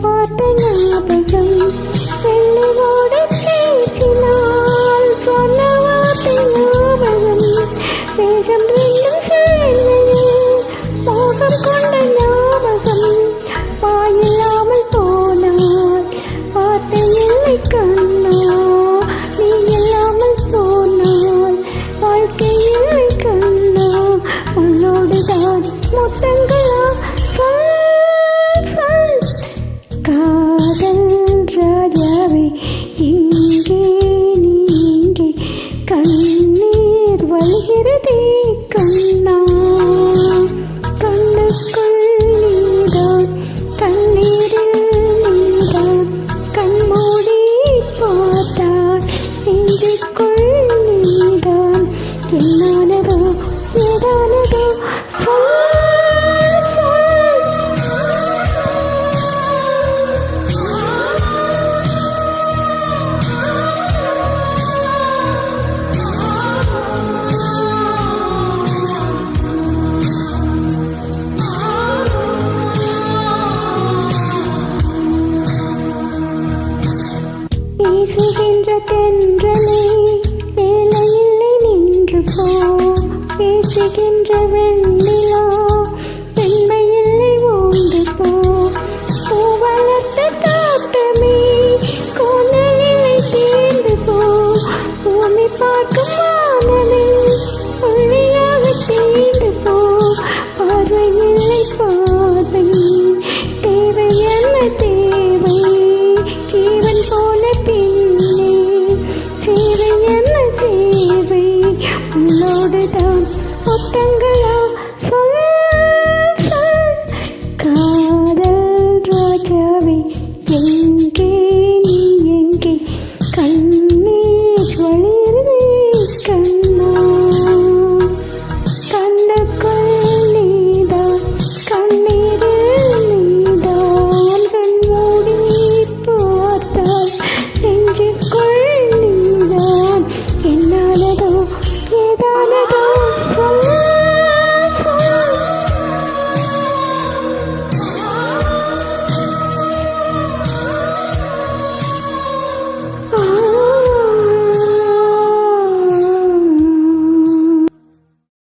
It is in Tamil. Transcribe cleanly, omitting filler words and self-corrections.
பார்த்த ஞாபகம் வெள்ளியோடு பேசினால் சொன்ன வார்த்தை ஞாபகம் வேகம் ரெண்டும் சேர்ந்தையில் மோகம் கொண்ட ஞாபகம் வாயில்லாமல் போனால் வார்த்தை இல்லை கண்ணா நீ இல்லாமல் போனால் வாழ்க்கை இல்லை கண்ணா உன்னோடுதான் முத்தங்களா காதல் ராஜாவே இங்கே நீங்கே கண்ணீர் வழிகிறதே கண்ணா கண்ணுக்குள் நீதான் கண்ணீரில் நீதான் கண்மூடி பார்த்தால் நெஞ்சுக்குள் நீதான் என்னானதோ ஏதானதோ பேசுகின்ற தென்றலே வேலையில்லை நின்று போ பேசுகின்ற வெண்ணிலா பெண்மையில்லை ஓய்ந்து போ பூ வளர்த்த தோட்டமே கோணலிலை தேர்ந்து போ பூமி பார்க்கும் வானமே ஒளியாக தேர்ந்து போ பார்வையில்லை பார்வை தேவை என்ன தேவை ஜீவன் போல பின்னே தேவை என்ன தேவை உன்னோடுதான் முத்தங்களா